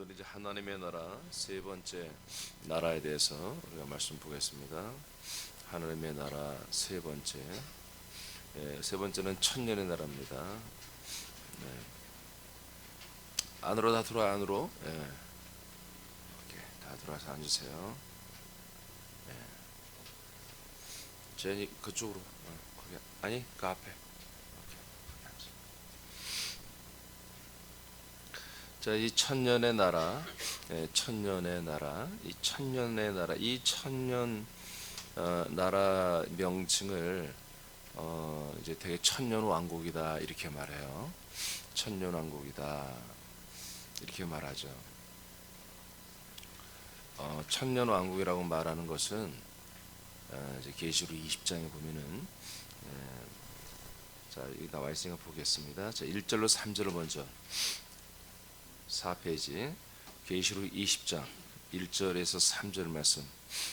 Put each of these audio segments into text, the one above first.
오늘 이제 하나님의 나라 세 번째 나라에 대해서 우리가 말씀 보겠습니다. 하나님의 나라 세 번째, 세 번째는 천년의 나라입니다. 안으로 다 들어와 안으로. 오케이, 다 들어와서 앉으세요. 제니 그쪽으로. 거기 아니 그 앞에. 오케이, 거기 앉아. 자, 이 천년의 나라, 천년의 나라, 이 천년의 나라, 이 천년 나라 명칭을 이제 되게 천년 왕국이다 이렇게 말해요. 천년 왕국이다 이렇게 말하죠. 천년 왕국이라고 말하는 것은 이제 계시록 20장에 보면은 자, 여기 나와 있으니까 보겠습니다. 자, 1절로 3절을 먼저 4페이지 계시록 20장 1절에서 3절 말씀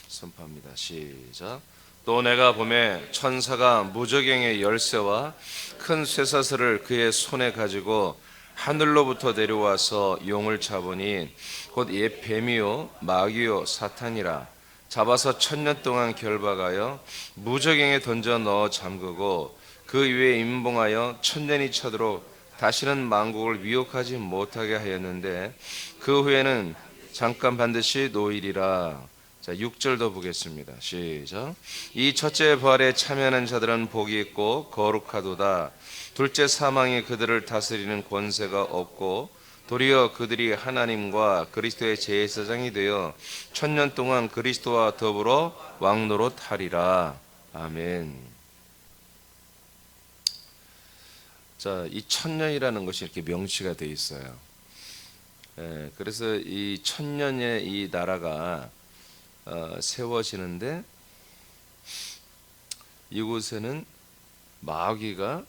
선포합니다. 시작. 또 내가 보매 천사가 무저갱의 열쇠와 큰 쇠사슬을 그의 손에 가지고 하늘로부터 내려와서 용을 잡으니 곧 옛 뱀이요 마귀요 사탄이라 잡아서 천년 동안 결박하여 무저갱에 던져 넣어 잠그고 그 위에 임봉하여 천년이 차도록 다시는 만국을 미혹하지 못하게 하였는데 그 후에는 잠깐 반드시 노일이라. 자, 6절 더 보겠습니다. 시작. 이 첫째 부활에 참여하는 자들은 복이 있고 거룩하도다. 둘째 사망이 그들을 다스리는 권세가 없고 도리어 그들이 하나님과 그리스도의 제사장이 되어 천년 동안 그리스도와 더불어 왕노릇하리라. 아멘. 자, 이 천년이라는 것이 이렇게 명시가 되어 있어요. 그래서 이 천년의 이 나라가 세워지는데 이곳에는 마귀가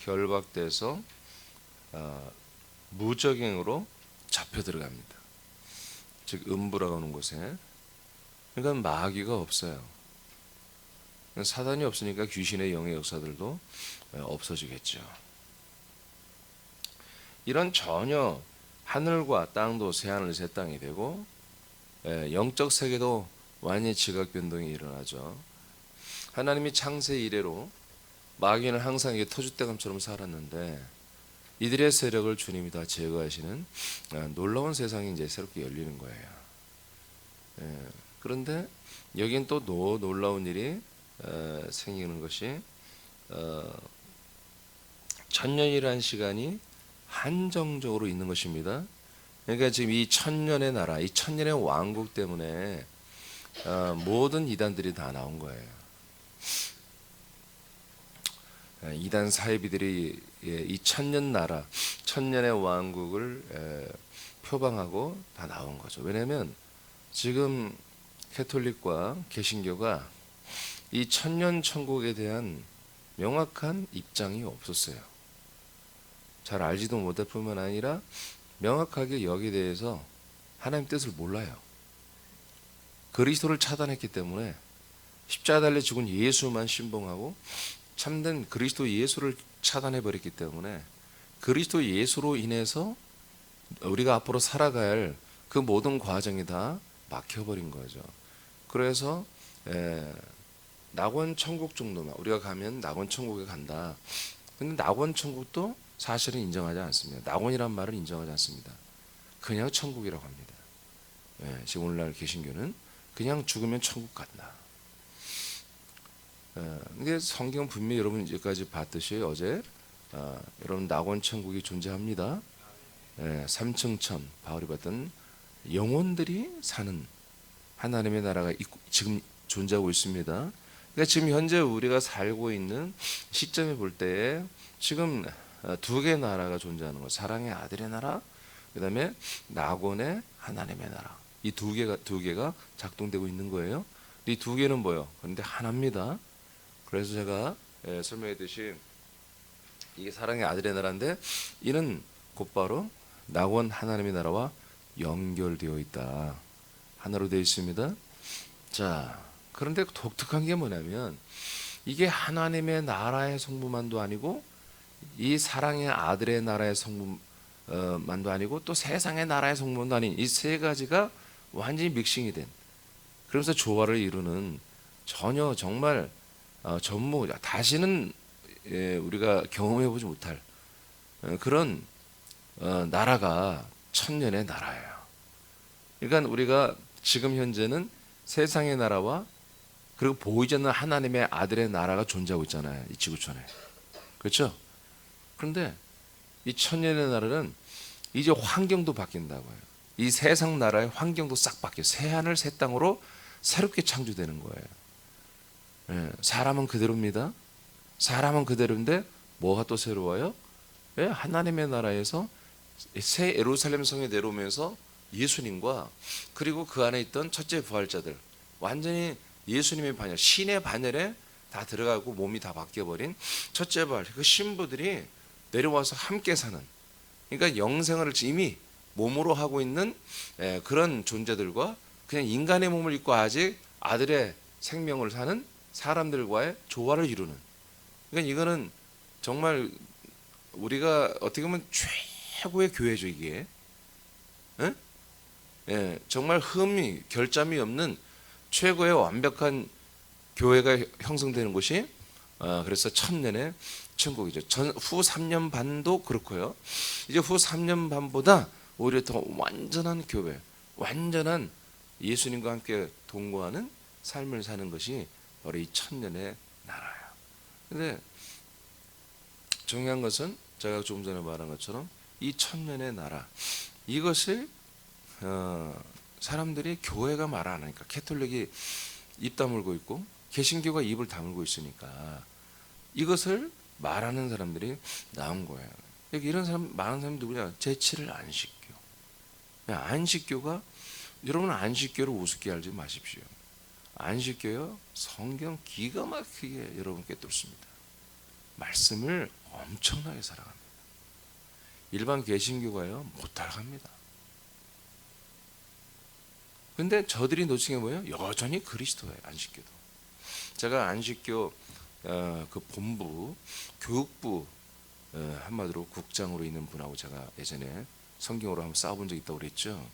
결박돼서 무저갱으로 잡혀 들어갑니다. 즉 음부라고 하는 곳에. 그러니까 마귀가 없어요. 사단이 없으니까 귀신의 영의 역사들도 없어지겠죠. 이런 전혀 하늘과 땅도 새하늘 새 땅이 되고 영적 세계도 완전히 지각 변동이 일어나죠. 하나님이 창세 이래로 마귀는 항상 터줏대감처럼 살았는데 이들의 세력을 주님이 다 제거하시는 놀라운 세상이 이제 새롭게 열리는 거예요. 그런데 여긴 또 놀라운 일이 생기는 것이 천년이라는 시간이 한정적으로 있는 것입니다. 그러니까 지금 이 천년의 나라, 이 천년의 왕국 때문에 모든 이단들이 다 나온 거예요. 이단 사이비들이 이 천년 나라, 천년의 왕국을 표방하고 다 나온 거죠. 왜냐하면 지금 캐톨릭과 개신교가 이 천년 천국에 대한 명확한 입장이 없었어요. 잘 알지도 못할 뿐만 아니라 명확하게 여기에 대해서 하나님 뜻을 몰라요. 그리스도를 차단했기 때문에 십자가 달려 죽은 예수만 신봉하고 참된 그리스도 예수를 차단해버렸기 때문에 그리스도 예수로 인해서 우리가 앞으로 살아갈 그 모든 과정이 다 막혀버린 거죠. 그래서 낙원 천국 정도만 우리가 가면 낙원 천국에 간다. 근데 낙원 천국도 사실은 인정하지 않습니다. 낙원이란 말을 인정하지 않습니다. 그냥 천국이라고 합니다. 지금 오늘날 개신교는 그냥 죽으면 천국 간다. 근데 성경 분명히 여러분 여기까지 봤듯이 어제 여러분 낙원 천국이 존재합니다. 3층 천 바울이 봤던 영혼들이 사는 하나님의 나라가 지금 존재하고 있습니다. 그러니까 지금 현재 우리가 살고 있는 시점에 볼 때에 지금 두 개의 나라가 존재하는 거. 사랑의 아들의 나라, 그다음에 낙원의 하나님의 나라. 이 두 개가 작동되고 있는 거예요. 이 두 개는 뭐요? 그런데 하나입니다. 그래서 제가 설명했듯이 이게 사랑의 아들의 나라인데 이는 곧바로 낙원 하나님의 나라와 연결되어 있다. 하나로 되어 있습니다. 자, 그런데 독특한 게 뭐냐면 이게 하나님의 나라의 성부만도 아니고 이 사랑의 아들의 나라의 만도 아니고 또 세상의 나라의 성문도 아닌 이 세 가지가 완전히 믹싱이 된, 그러면서 조화를 이루는 전혀 정말 전무 다시는 우리가 경험해보지 못할 그런 나라가 천년의 나라예요. 그러니까 우리가 지금 현재는 세상의 나라와 그리고 보이지 않는 하나님의 아들의 나라가 존재하고 있잖아요, 이 지구촌에. 그렇죠? 그런데 이 천년의 나라는 이제 환경도 바뀐다고요. 이 세상 나라의 환경도 싹 바뀌어요. 새 하늘 새 땅으로 새롭게 창조되는 거예요. 사람은 그대로입니다. 사람은 그대로인데 뭐가 또 새로워요? 하나님의 나라에서 새 예루살렘 성에 내려오면서 예수님과 그리고 그 안에 있던 첫째 부활자들, 완전히 예수님의 반열, 신의 반열에 다 들어가고 몸이 다 바뀌어버린 첫째 부활, 그 신부들이 내려와서 함께 사는, 그러니까 영생을 이미 몸으로 하고 있는 그런 존재들과 그냥 인간의 몸을 입고 아직 아들의 생명을 사는 사람들과의 조화를 이루는, 그러니까 이거는 정말 우리가 어떻게 보면 최고의 교회죠, 이게. 정말 흠이 결점이 없는 최고의 완벽한 교회가 형성되는 곳이 그래서 천년의 천국이죠. 후 3년 반도 그렇고요. 이제 후 3년 반보다 오히려 더 완전한 교회, 완전한 예수님과 함께 동거하는 삶을 사는 것이 바로 이 천년의 나라예요. 근데 중요한 것은 제가 조금 전에 말한 것처럼 이 천년의 나라, 이것을 사람들이 교회가 말 안 하니까, 캐톨릭이 입 다물고 있고 개신교가 입을 다물고 있으니까 이것을 말하는 사람들이 나온 거예요. 이런 사람, 많은 사람이 누구냐? 제7일 안식교. 안식교가, 여러분 안식교를 우습게 알지 마십시오. 안식교요, 성경 기가 막히게 여러분께 뚫습니다. 말씀을 엄청나게 사랑합니다. 일반 개신교가요 못 따라갑니다. 근데 저들이 놓친 게 뭐예요? 여전히 그리스도예요, 안식교도. 제가 안식교 그 본부, 교육부 한마디로 국장으로 있는 분하고 제가 예전에 성경으로 한번 싸워본 적이 있다고 그랬죠.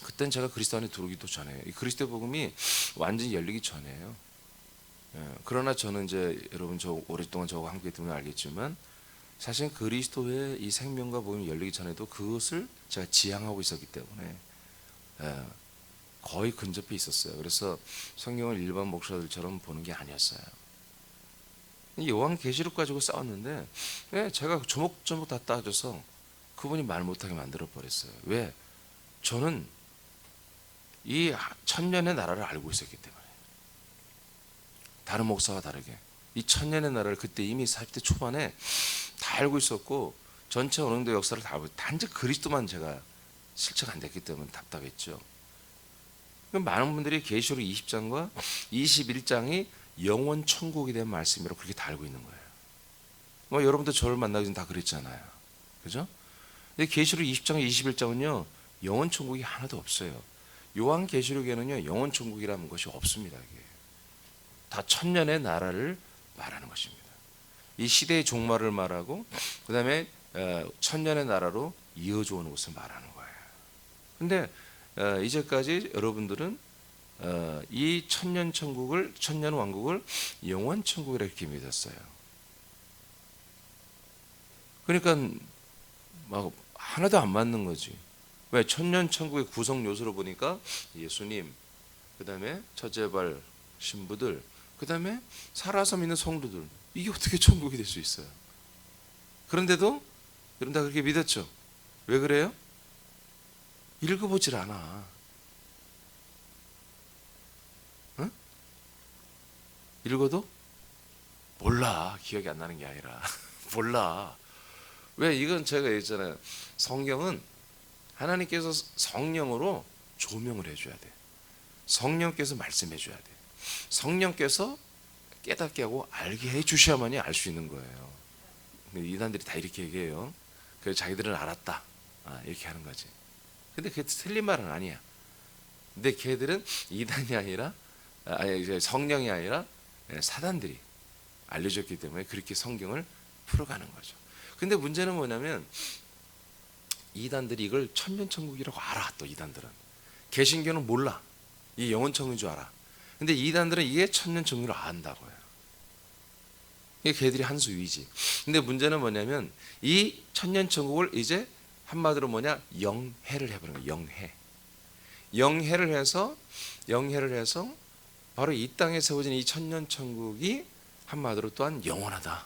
그땐 제가 그리스도 안에 들어오기도 전에, 이 그리스도 복음이 완전히 열리기 전에요. 그러나 저는 이제 여러분 저 오랫동안 저와 함께 있던 분 알겠지만 사실 그리스도의 이 생명과 복음이 열리기 전에도 그것을 제가 지향하고 있었기 때문에 거의 근접해 있었어요. 그래서 성경을 일반 목사들처럼 보는 게 아니었어요. 요한계시록 가지고 싸웠는데 제가 조목조목 다 따져서 그분이 말 못하게 만들어 버렸어요. 왜? 저는 이 천년의 나라를 알고 있었기 때문에. 다른 목사와 다르게 이 천년의 나라를 그때 이미 40대 초반에 다 알고 있었고 전체 언론도 역사를 다 알고, 단지 그리스도만 제가 실체가 안 됐기 때문에 답답했죠. 많은 분들이 계시록 20장과 21장이 영원 천국에 대한 말씀이라고 그렇게 다 알고 있는 거예요. 뭐 여러분도 저를 만나기 전에 다 그랬잖아요. 그죠? 근데 계시록 20장, 21장은요 영원 천국이 하나도 없어요. 요한 계시록에는요 영원 천국이라는 것이 없습니다. 이게 다 천년의 나라를 말하는 것입니다. 이 시대의 종말을 말하고 그 다음에 천년의 나라로 이어져 오는 것을 말하는 거예요. 근데 이제까지 여러분들은 이 천년 천국을, 천년 왕국을 영원 천국이라 이렇게 믿었어요. 그러니까 막 하나도 안 맞는 거지. 왜? 천년 천국의 구성 요소로 보니까 예수님, 그 다음에 첫째발 신부들, 그 다음에 살아서 믿는 성도들, 이게 어떻게 천국이 될 수 있어요? 그런데도 여러분 다 그렇게 믿었죠? 왜 그래요? 읽어보질 않아. 응? 읽어도 몰라. 기억이 안 나는 게 아니라 몰라. 왜? 이건 제가 얘기했잖아요. 성경은 하나님께서 성령으로 조명을 해줘야 돼. 성령께서 말씀해 줘야 돼. 성령께서 깨닫게 하고 알게 해 주셔야만이 알 수 있는 거예요. 근데 이단들이 다 이렇게 얘기해요. 그래서 자기들은 알았다, 이렇게 하는 거지. 근데 그게 틀린 말은 아니야. 근데 걔들은 이단이 아니라 성령이 아니라 사단들이 알려줬기 때문에 그렇게 성경을 풀어가는 거죠. 근데 문제는 뭐냐면 이단들이 이걸 천년천국이라고 알아. 또 이단들은 개신교는 몰라. 이게 영원천국인 줄 알아. 근데 이단들은 이게 천년천국을 안다고요. 이게 걔들이 한 수위지. 근데 문제는 뭐냐면 이 천년천국을 이제 한마디로 뭐냐, 영해를 해버리는 거예요. 영해를 해서 바로 이 땅에 세워진 이 천년천국이 한마디로 또한 영원하다.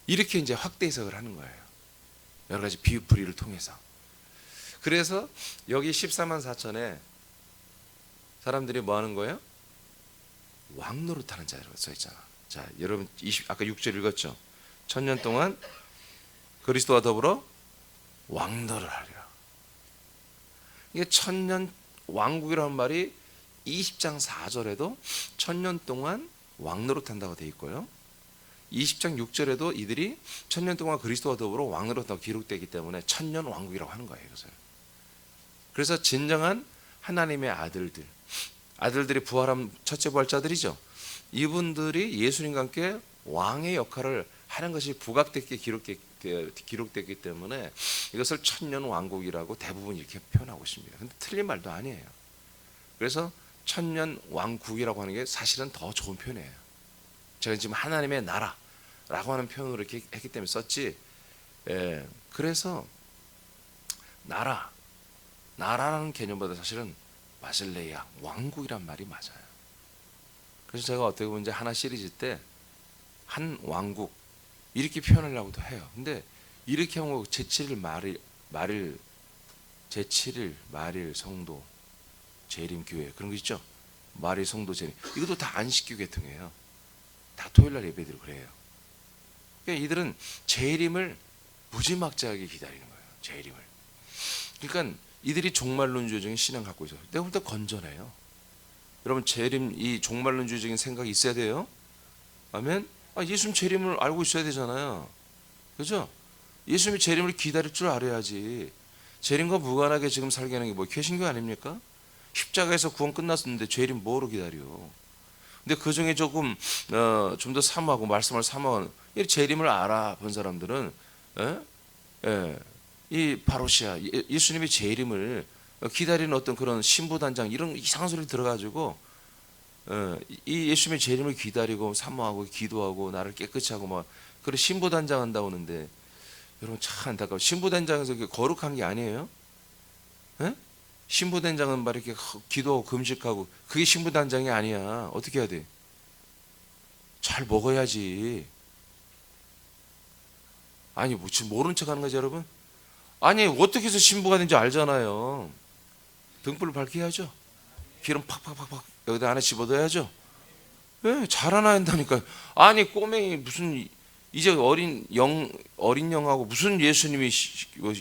이렇게 이제 확대 해석을 하는 거예요. 여러 가지 비유풀이를 통해서. 그래서 여기 14만 4천에 사람들이 뭐 하는 거예요? 왕노릇하는 자라고 써 있잖아. 자, 여러분 아까 6절 읽었죠? 천년 동안 그리스도와 더불어 왕노를 하리라. 이게 천년 왕국이라는 말이 20장 4절에도 천년 동안 왕노릇한다고 돼 있고요. 20장 6절에도 이들이 천년 동안 그리스도와 더불어 왕노릇한다고 기록되기 때문에 천년 왕국이라고 하는 거예요. 이것을. 그래서 진정한 하나님의 아들들이 부활한 첫째 부활자들이죠. 이분들이 예수님과 함께 왕의 역할을 하는 것이 부각되게 기록됐기 때문에 이것을 천년 왕국이라고 대부분 이렇게 표현하고 있습니다. 근데 틀린 말도 아니에요. 그래서 천년 왕국이라고 하는 게 사실은 더 좋은 표현이에요. 제가 지금 하나님의 나라라고 하는 표현으로 이렇게 했기 때문에 썼지. 그래서 나라라는 개념보다 사실은 바실레야, 왕국이란 말이 맞아요. 그래서 제가 어떻게 보면 이제 하나 시리즈 때 한 왕국 이렇게 표현하려고도 해요. 근데 이렇게 하면 제7일 말일 성도 재림 교회 그런 거 있죠? 말일 성도 재림, 이것도 다 안식교 계통이에요. 다 토요일날 예배드리고 그래요. 그러니까 이들은 재림을 무지막지하게 기다리는 거예요. 재림을. 그러니까 이들이 종말론주의적인 신앙 갖고 있어요. 내가 볼 때 건전해요. 여러분, 재림, 이 종말론주의적인 생각이 있어야 돼요. 아멘. 예수님 재림을 알고 있어야 되잖아요. 그죠? 예수님이 재림을 기다릴 줄 알아야지. 재림과 무관하게 지금 살게 하는 게 뭐 개신교 아닙니까? 십자가에서 구원 끝났었는데 재림 뭐로 기다려? 근데 그 중에 조금 좀 더 사모하고 말씀을 사모하는 이 재림을 알아본 사람들은 이 바로시아 예수님의 재림을 기다리는 어떤 그런 신부단장 이런 이상한 소리 들어가지고 이 예수님의 재림을 기다리고 사모하고 기도하고 나를 깨끗이 하고 막 그런 신부단장 한다고 하는데 여러분 참 안타까워. 신부단장에서 거룩한 게 아니에요. 신부단장은 막 이렇게 기도하고 금식하고 그게 신부단장이 아니야. 어떻게 해야 돼? 잘 먹어야지. 아니 뭐 지금 모르는 척하는 거지 여러분? 아니 어떻게 해서 신부가 된지 알잖아요. 등불을 밝게 해야죠. 기름 팍팍팍팍 여기다 안에 집어넣어야죠. 잘하나 한다니까. 아니 꼬맹이 무슨 이제 어린 영하고 무슨 예수님이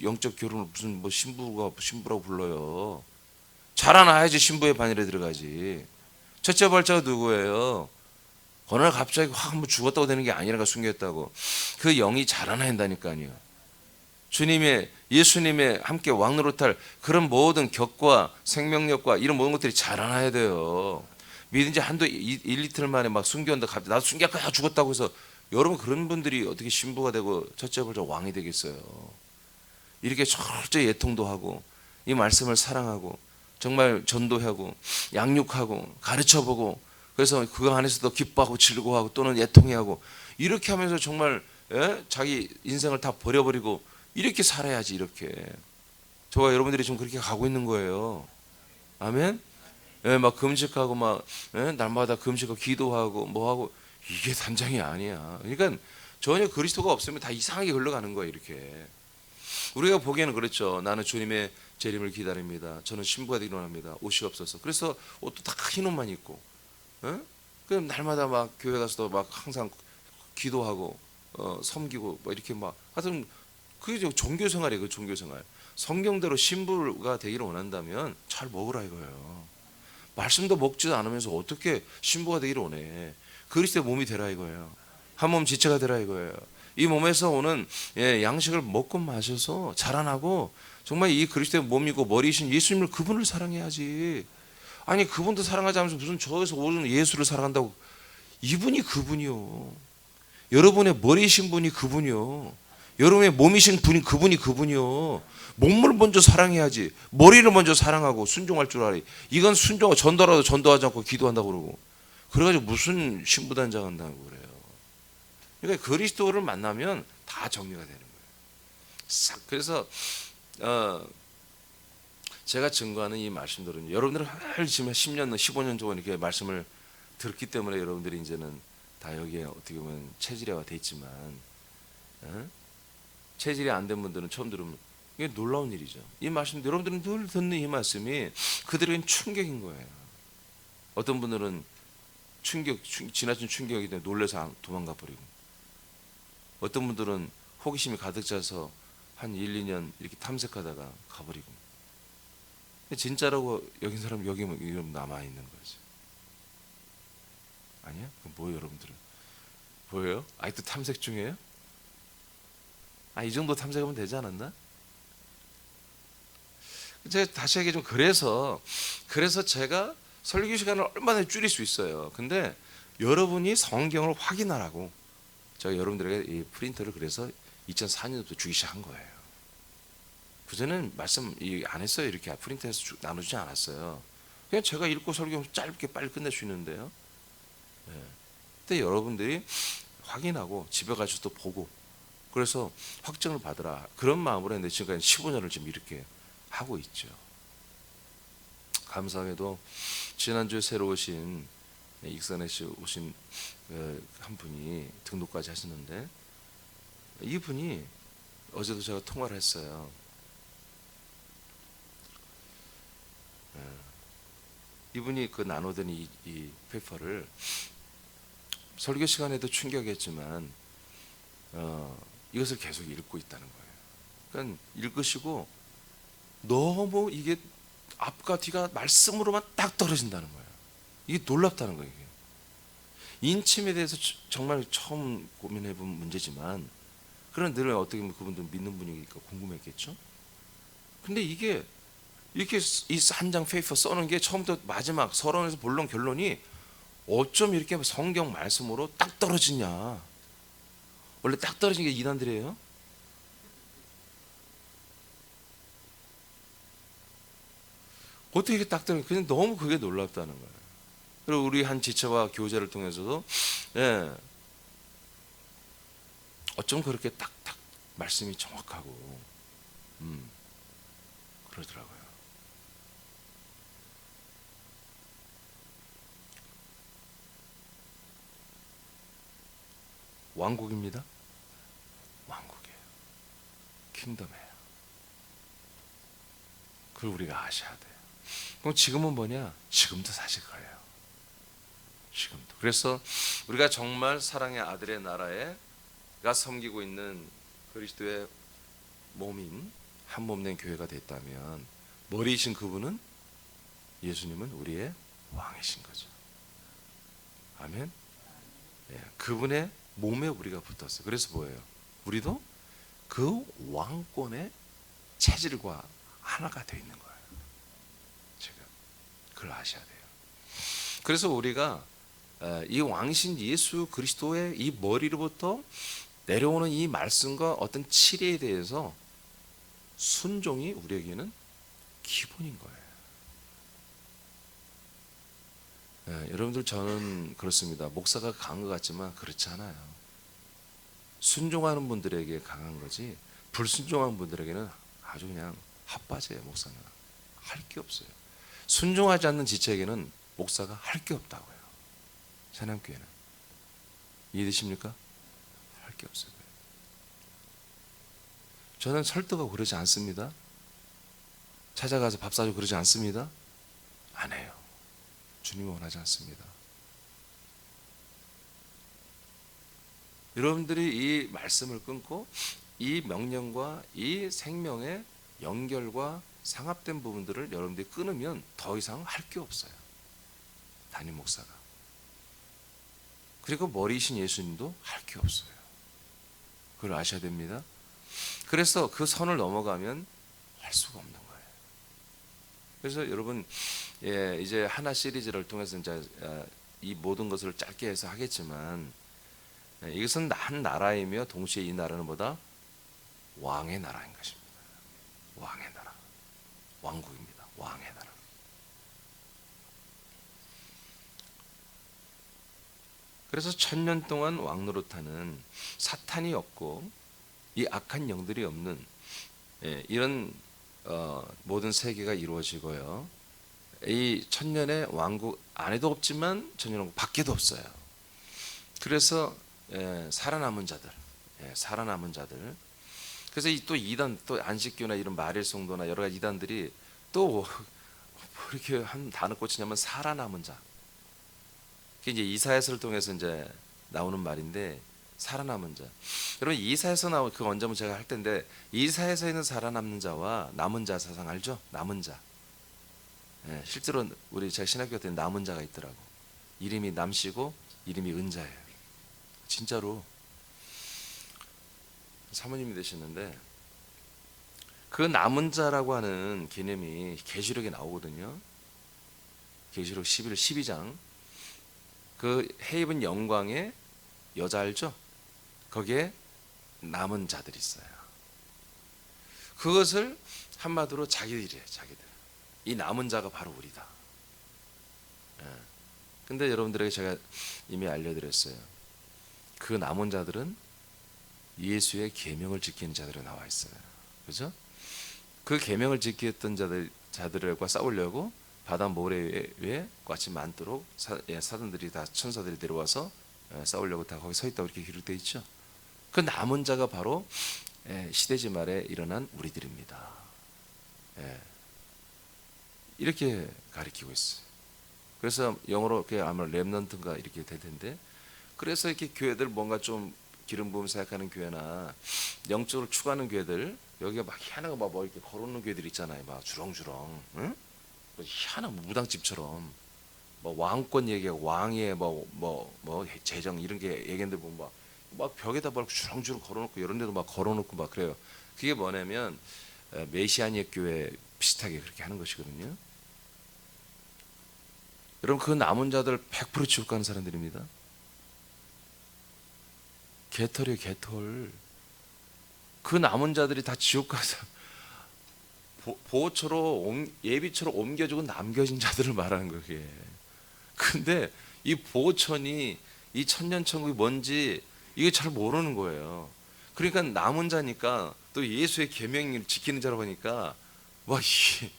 영적 결혼을 무슨 뭐 신부라고 불러요. 자라나야지 신부의 반열에 들어가지. 첫째 발자가 누구예요? 어느 날 갑자기 확 한번 죽었다고 되는 게 아니라가 숨겼다고. 그 영이 자라나야 한다니까요. 예수님의 함께 왕노릇할 그런 모든 격과 생명력과 이런 모든 것들이 자라나야 돼요. 믿은지 한도 1이틀 만에 막 순교한다. 갑자기 나도 순교할까 죽었다고 해서 여러분 그런 분들이 어떻게 신부가 되고 첫째 발자 왕이 되겠어요. 이렇게 철저히 예통도 하고 이 말씀을 사랑하고 정말 전도하고 양육하고 가르쳐보고 그래서 그거 안에서도 기뻐하고 즐거워하고 또는 예통해하고 이렇게 하면서 정말 자기 인생을 다 버려버리고 이렇게 살아야지. 이렇게 저와 여러분들이 지금 그렇게 가고 있는 거예요. 아멘. 막 금식하고 막 날마다 금식하고 기도하고 뭐하고 이게 단장이 아니야. 그러니까 전혀 그리스도가 없으면 다 이상하게 흘러가는 거예요. 이렇게 우리가 보기에는 그렇죠. 나는 주님의 재림을 기다립니다. 저는 신부가 되기를 원합니다. 옷이 없어서. 그래서 옷도 다 흰 옷만 입고 그럼 날마다 막 교회 가서도 막 항상 기도하고 섬기고 뭐 이렇게 막 하여튼 그게 종교생활이에요. 그 종교생활. 성경대로 신부가 되기를 원한다면 잘 먹으라 이거예요. 말씀도 먹지도 않으면서 어떻게 신부가 되기를 원해. 그리스도의 몸이 되라 이거예요. 한 몸 지체가 되라 이거예요. 이 몸에서 오는 양식을 먹고 마셔서 자라나고 정말 이 그리스도의 몸이고 머리이신 예수님을 그분을 사랑해야지. 아니 그분도 사랑하지 않으면서 무슨 저에서 오는 예수를 사랑한다고. 이분이 그분이요. 여러분의 머리이신 분이 그분이요. 여러분의 몸이신 분이 그분이요. 몸을 먼저 사랑해야지. 머리를 먼저 사랑하고 순종할 줄 알아요. 이건 순종, 전도라도 전도하지 않고 기도한다고 그러고. 그래가지고 무슨 신부단장 한다고 그래요. 그러니까 그리스도를 만나면 다 정리가 되는 거예요. 싹. 그래서 제가 증거하는 이 말씀들은 여러분들은 지금 10년, 15년 동안 이렇게 말씀을 들었기 때문에 여러분들이 이제는 다 여기에 어떻게 보면 체질화가 돼 있지만, 체질이 안 된 분들은 처음 들으면 이게 놀라운 일이죠. 이 말씀, 여러분들은 늘 듣는 이 말씀이 그들에겐 충격인 거예요. 어떤 분들은 지나친 충격이기 때문에 놀라서 도망가 버리고, 어떤 분들은 호기심이 가득 차서 한 1, 2년 이렇게 탐색하다가 가버리고. 진짜라고 여긴 사람 여기 남아 있는 거지. 아니야? 그럼 뭐예요, 여러분들은? 뭐예요? 아직도 탐색 중이에요? 이 정도 탐색하면 되지 않았나? 제가 다시 얘기해 좀 그래서 제가 설교 시간을 얼마나 줄일 수 있어요. 근데 여러분이 성경을 확인하라고 제가 여러분들에게 이 프린터를 그래서 2004년부터 주기 시작한 거예요. 그전에는 말씀 안 했어요. 이렇게 프린터에서 나눠주지 않았어요. 그냥 제가 읽고 설교 짧게 빨리 끝낼 수 있는데요. 근데 여러분들이 확인하고 집에 가서 또 보고, 그래서 확정을 받으라, 그런 마음으로 했는데 지금까지 15년을 지금 이렇게 하고 있죠. 감사하게도 지난주에 새로 오신 익산에 오신 한 분이 등록까지 하셨는데, 이분이 어제도 제가 통화를 했어요. 이분이 그 나누던 이 페이퍼를 설교 시간에도 충격이었지만 이것을 계속 읽고 있다는 거예요. 그러니까 읽으시고 너무 이게 앞과 뒤가 말씀으로만 딱 떨어진다는 거예요. 이게 놀랍다는 거예요. 이게. 인침에 대해서 정말 처음 고민해 본 문제지만, 그런 늘 어떻게 보면 그분들 믿는 분이니까 궁금했겠죠. 근데 이게 이렇게 이 한 장 페이퍼 써는 게 처음부터 마지막 서론에서 본론 결론이 어쩜 이렇게 성경 말씀으로 딱 떨어지냐. 원래 딱 떨어진 게 이단들이에요. 어떻게 이렇게 딱 떨어져? 그냥 너무 그게 놀랍다는 거예요. 그리고 우리 한 지체와 교제를 통해서도 어쩜 그렇게 딱딱 말씀이 정확하고 그러더라고요. 왕국입니다. 왕국이에요. 킹덤이에요. 그걸 우리가 아셔야 돼요. 그럼 지금은 뭐냐? 지금도 사실 그래요. 지금도. 그래서 우리가 정말 사랑의 아들의 나라에가 섬기고 있는 그리스도의 몸인 한 몸된 교회가 됐다면, 머리이신 그분은, 예수님은 우리의 왕이신 거죠. 아멘. 그분의 몸에 우리가 붙었어요. 그래서 뭐예요? 우리도 그 왕권의 체질과 하나가 되어 있는 거예요. 지금 그걸 아셔야 돼요. 그래서 우리가 이 왕신 예수 그리스도의 이 머리로부터 내려오는 이 말씀과 어떤 치리에 대해서 순종이 우리에게는 기본인 거예요. 여러분들, 저는 그렇습니다. 목사가 강한 것 같지만 그렇지 않아요. 순종하는 분들에게 강한 거지, 불순종하는 분들에게는 아주 그냥 핫바지예요. 목사는 할 게 없어요. 순종하지 않는 지체에게는 목사가 할 게 없다고요. 새남교회는. 이해되십니까? 할 게 없어요. 저는 설득하고 그러지 않습니다. 찾아가서 밥 사주고 그러지 않습니다. 안 해요. 주님이 원하지 않습니다. 여러분들이 이 말씀을 끊고 이 명령과 이 생명의 연결과 상합된 부분들을 여러분들이 끊으면 더 이상 할 게 없어요. 담임 목사가. 그리고 머리이신 예수님도 할 게 없어요. 그걸 아셔야 됩니다. 그래서 그 선을 넘어가면 할 수가 없는 거예요. 그래서 여러분, 이제 하나 시리즈를 통해서 이제 이 모든 것을 짧게 해서 하겠지만, 이것은 한 나라이며 동시에 이 나라는 뭐다? 왕의 나라인 것입니다. 왕의 나라, 왕국입니다. 왕의 나라. 그래서 1000년 동안 왕노릇하는 사탄이 없고 이 악한 영들이 없는 이런 모든 세계가 이루어지고요. 이 1000년의 왕국 안에도 없지만 1000년 왕국 밖에도 없어요. 그래서 살아남은 자들, 살아남은 자들. 그래서 또 이단, 또 안식교나 이런 마릴송도나 여러 가지 이단들이 또 이렇게 한 단어 꽂히냐면 살아남은 자. 그게 이제 이사야서를 통해서 이제 나오는 말인데 살아남은 자. 여러분 이사야서 나온 그 원점은 제가 할 텐데 이사야서에 있는 살아남는 자와 남은 자 사상 알죠? 남은 자. 실제로 우리 제가 신학교 때 남은 자가 있더라고. 이름이 남씨고 이름이 은자예요. 진짜로 사모님이 되셨는데 그 남은 자라고 하는 개념이 계시록에 나오거든요. 계시록 11, 12장 그 해 입은 영광의 여자 알죠? 거기에 남은 자들이 있어요. 그것을 한마디로 자기들이에요. 자기들. 이 남은 자가 바로 우리다. 근데 여러분들에게 제가 이미 알려드렸어요. 그 남은 자들은 예수의 계명을 지키는 자들이 나와 있어요. 그죠? 그 계명을 지켰던 자들과 싸우려고 바다 모래 위에 꽈치 많도록 사단들이 다 천사들이 내려와서 싸우려고 다 거기 서 있다고 이렇게 기록되어 있죠. 그 남은 자가 바로 시대지 말에 일어난 우리들입니다. 이렇게 가리키고 있어요. 그래서 영어로 그게 아마 렘넌트인가 이렇게 될 텐데 그래서 이렇게 교회들 뭔가 좀 기름 부음 생각하는 교회나 영적으로 추구하는 교회들 여기가 막 희한하게 막 뭐 이렇게 걸어놓는 교회들 있잖아요. 막 주렁주렁, 응? 희한한 무당집처럼 뭐 왕권 얘기하고 왕의 뭐 재정 이런 게 얘기했는데 보면 막 벽에다 막 주렁주렁 걸어놓고 이런 데도 막 걸어놓고 막 그래요. 그게 뭐냐면 메시아닉 교회 비슷하게 그렇게 하는 것이거든요. 여러분 그 남은 자들 100% 지옥 가는 사람들입니다. 개털이에요, 개털. 그 남은 자들이 다 지옥 가서 보호처로 예비처로 옮겨주고 남겨진 자들을 말하는 거예요. 그게. 근데 이 보호천이 이 천년천국이 뭔지 이게 잘 모르는 거예요. 그러니까 남은 자니까 또 예수의 계명을 지키는 자라고 하니까 와 이게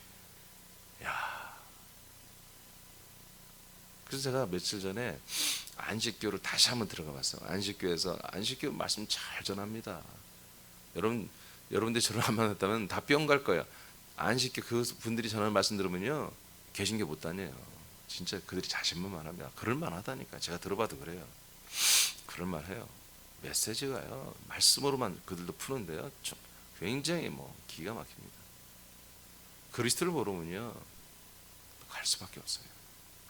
야. 그래서 제가 며칠 전에 안식교를 다시 한번 들어가 봤어요. 안식교에서 안식교 말씀 잘 전합니다. 여러분들 저를 안 만났다면 다 뿅 갈 거예요. 안식교 그 분들이 전하는 말씀 들으면요 계신 게 못 다녀요. 진짜 그들이 자신만만합니다. 그럴 만하다니까. 제가 들어봐도 그래요. 그럴 만해요. 메시지가요 말씀으로만 그들도 푸는데요 굉장히 기가 막힙니다. 그리스도를 모르면요 갈 수밖에 없어요.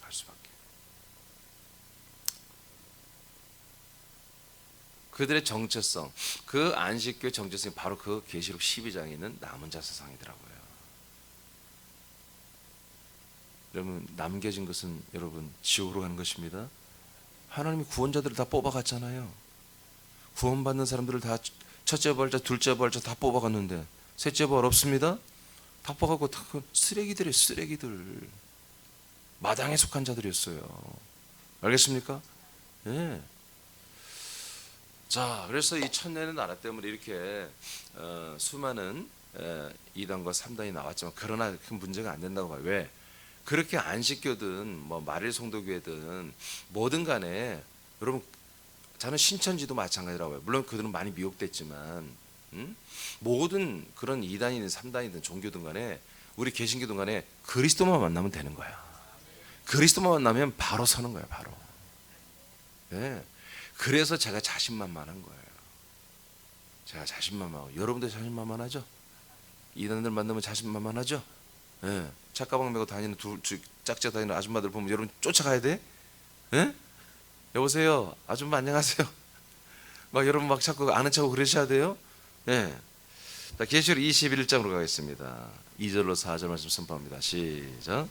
갈 수밖에. 그들의 정체성, 그 안식교의 정체성이 바로 그 계시록 12장에 있는 남은 자 세상이더라고요. 여러분 남겨진 것은 여러분 지옥으로 가는 것입니다. 하나님이 구원자들을 다 뽑아갔잖아요. 구원받는 사람들을 다 첫째 부활자, 둘째 부활자 다 뽑아갔는데 셋째 부활 없습니다. 다 뽑아가고 다 쓰레기들이에요. 쓰레기들. 마당에 속한 자들이었어요. 알겠습니까? 예. 자, 그래서 이 천년의 나라 때문에 이렇게 수많은 이단과 삼단이 나왔지만 그러나 큰 문제가 안 된다고 봐요. 왜? 그렇게 안식교든 마릴 성도교회든 뭐든 간에 여러분 저는 신천지도 마찬가지라고 해요. 물론 그들은 많이 미혹됐지만 모든 그런 이단이든 삼단이든 종교든 간에 우리 개신교든 간에 그리스도만 만나면 되는 거야. 그리스도만 만나면 바로 서는 거야. 바로. 네. 그래서 제가 자신만만한 거예요. 제가 자신만만하고 여러분들 자신만만하죠? 이단들 만나면 자신만만하죠? 네. 착가방 메고 다니는 짝짝 다니는 아줌마들 보면 여러분 쫓아가야 돼? 네? 여보세요 아줌마 안녕하세요. 막 여러분 막 자꾸 아는 척하고 그러셔야 돼요. 네. 자, 계시록 21장으로 가겠습니다. 2절로 4절 말씀 선포합니다. 시작.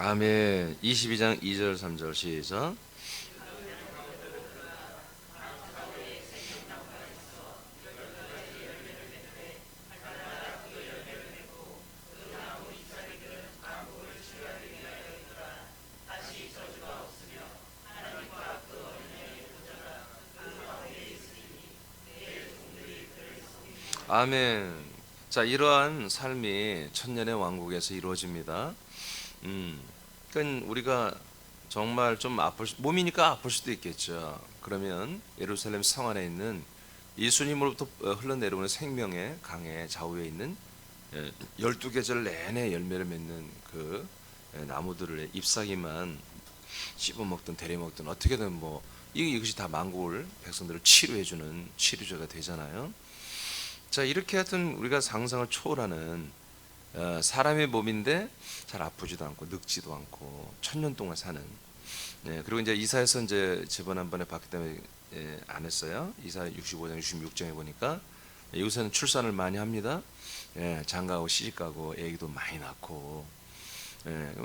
아멘. 22장 2절 3절 시작. 아멘. 자, 이러한 삶이 천년의 왕국에서 이루어집니다. 그러니까 우리가 정말 좀 몸이니까 아플 수도 있겠죠. 그러면 예루살렘 성 안에 있는 예수님으로부터 흘러내려오는 생명의 강의 좌우에 있는 12계절 내내 열매를 맺는 그 나무들을 잎사귀만 씹어먹든 데려먹든 어떻게든 뭐 이것이 다 만국을 백성들을 치료해주는 치료제가 되잖아요. 자, 이렇게 하여튼 우리가 상상을 초월하는 사람의 몸인데 잘 아프지도 않고 늙지도 않고 천년 동안 사는. 그리고 이제 이사에서 이제 저번 한 번에 봤기 때문에 안 했어요. 이사 65장 66장에 보니까 요새는 출산을 많이 합니다. 장가하고 시집가고 애기도 많이 낳고.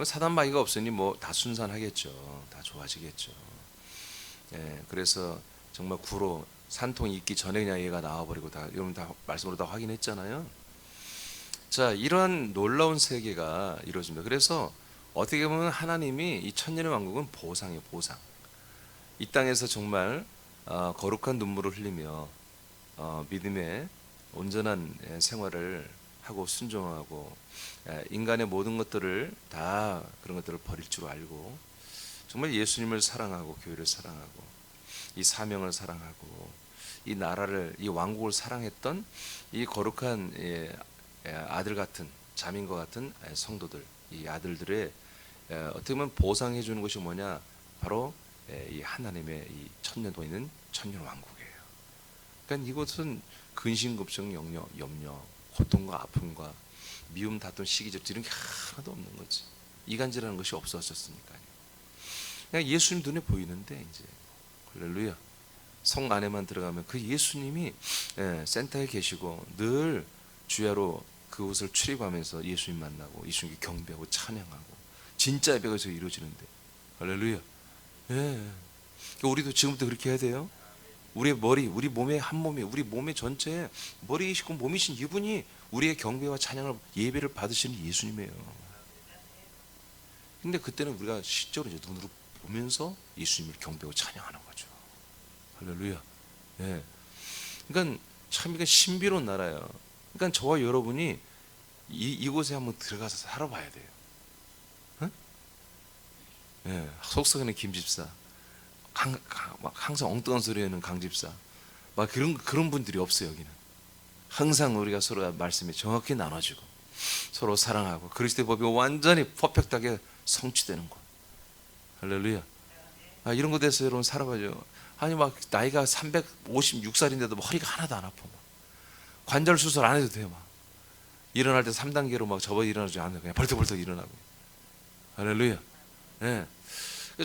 사단 마귀가 없으니 뭐 다 순산하겠죠. 다 좋아지겠죠. 그래서 정말 구로 산통이 있기 전에 그냥 얘가 나와버리고 다 여러분 다 말씀으로 다 확인했잖아요. 자, 이러한 놀라운 세계가 이루어집니다. 그래서 어떻게 보면 하나님이 이 천년의 왕국은 보상이에요. 보상. 이 땅에서 정말 거룩한 눈물을 흘리며 믿음의 온전한 생활을 하고 순종하고 인간의 모든 것들을 다 그런 것들을 버릴 줄 알고 정말 예수님을 사랑하고 교회를 사랑하고 이 사명을 사랑하고 이 나라를 이 왕국을 사랑했던 이 거룩한 아들 같은 자민과 같은 성도들 이 아들들의 어떻게 보면 보상해 주는 것이 뭐냐 바로 이 하나님의 이 천년 동에 있는 천년 왕국이에요. 그러니까 이것은 근심 걱정 염려 고통과 아픔과 미움 다툼 시기질 이런 게 하나도 없는 거지. 이간질하는 것이 없어졌으니까요. 그냥 예수님 눈에 보이는데 이제 할렐루야. 성 안에만 들어가면 그 예수님이 센터에 계시고 늘 주야로 그곳을 출입하면서 예수님 만나고 예수님께 경배하고 찬양하고 진짜 예배가 여기서 이루어지는데 할렐루야. 그러니까 우리도 지금부터 그렇게 해야 돼요. 우리의 머리, 우리 몸의 한 몸이 우리 몸의 전체에 머리이시고 몸이신 이분이 우리의 경배와 찬양을 예배를 받으시는 예수님이에요. 근데 그때는 우리가 실제로 이제 눈으로 보면서 예수님을 경배하고 찬양하는 거죠. 할렐루야. 그러니까 참 이게 신비로운 나라예요. 그러니까 저와 여러분이 이곳에 한번 들어가서 살아봐야 돼요. 속썩이는 김집사, 막 항상 엉뚱한 소리 하는 강집사, 막 그런 분들이 없어요. 여기는 항상 우리가 서로 말씀이 정확히 나눠지고 서로 사랑하고 그리스도의 법이 완전히 퍼펙트하게 성취되는 곳. 할렐루야. 이런 곳에 대해서 여러분 살아봐죠. 아니 막 나이가 356살인데도 허리가 하나도 안 아파. 관절 수술 안 해도 돼요. 막 일어날 때 3단계로 막 접어 일어나지 않아요. 그냥 벌떡벌떡 일어나고. 할렐루야.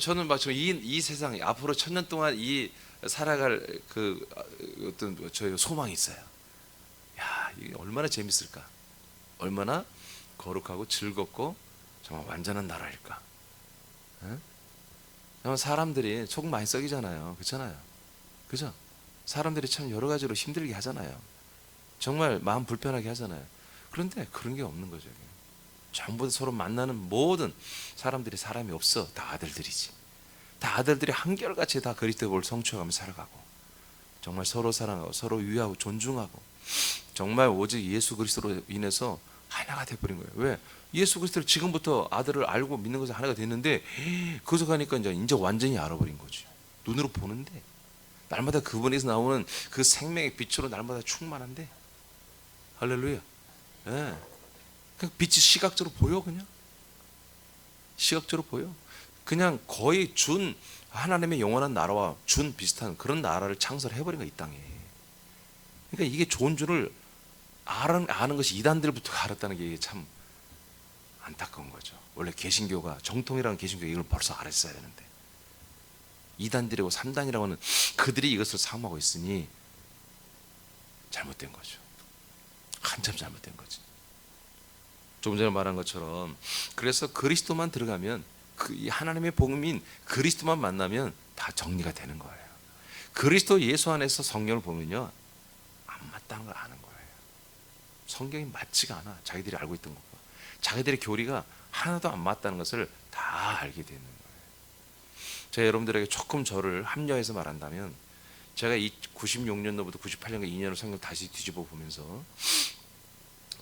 저는 막 이 세상 앞으로 천년 동안 이 살아갈 그 어떤 저희 소망이 있어요. 야, 이게 얼마나 재밌을까? 얼마나 거룩하고 즐겁고 정말 완전한 나라일까? 사람들이 속 많이 썩이잖아요. 그렇잖아요. 그죠? 사람들이 참 여러 가지로 힘들게 하잖아요. 정말 마음 불편하게 하잖아요. 그런데 그런 게 없는 거죠. 전부 서로 만나는 모든 사람들이 사람이 없어. 다 아들들이지. 다 아들들이 한결같이 다 그리스도의 법을 성취하며 살아가고 정말 서로 사랑하고 서로 위하고 존중하고 정말 오직 예수 그리스도로 인해서 하나가 돼버린 거예요. 왜? 예수 그리스도를 지금부터 아들을 알고 믿는 것은 하나가 됐는데 거기서 가니까 이제 완전히 알아버린 거지. 눈으로 보는데 날마다 그분에서 나오는 그 생명의 빛으로 날마다 충만한데 할렐루야. 그냥 빛이 시각적으로 보여. 그냥 시각적으로 보여. 그냥 거의 준 하나님의 영원한 나라와 준 비슷한 그런 나라를 창설해버린 거야 이 땅에. 그러니까 이게 좋은 줄을 아는 것이 이단들부터 알았다는 게 참 안타까운 거죠. 원래 개신교가 정통이라는 개신교가 이걸 벌써 알았어야 되는데 이단들이고 3단이라고 하는 그들이 이것을 사모하고 있으니 잘못된 거죠. 한참 잘못된 거지. 조금 전에 말한 것처럼 그래서 그리스도만 들어가면 이 하나님의 복음인 그리스도만 만나면 다 정리가 되는 거예요. 그리스도 예수 안에서 성경을 보면요, 안 맞다는 걸 아는 거예요. 성경이 맞지가 않아. 자기들이 알고 있던 것과 자기들의 교리가 하나도 안 맞다는 것을 다 알게 되는 거예요. 제가 여러분들에게 조금 저를 합리화해서 말한다면, 제가 이 96년도부터 98년과 2년을 성경 다시 뒤집어 보면서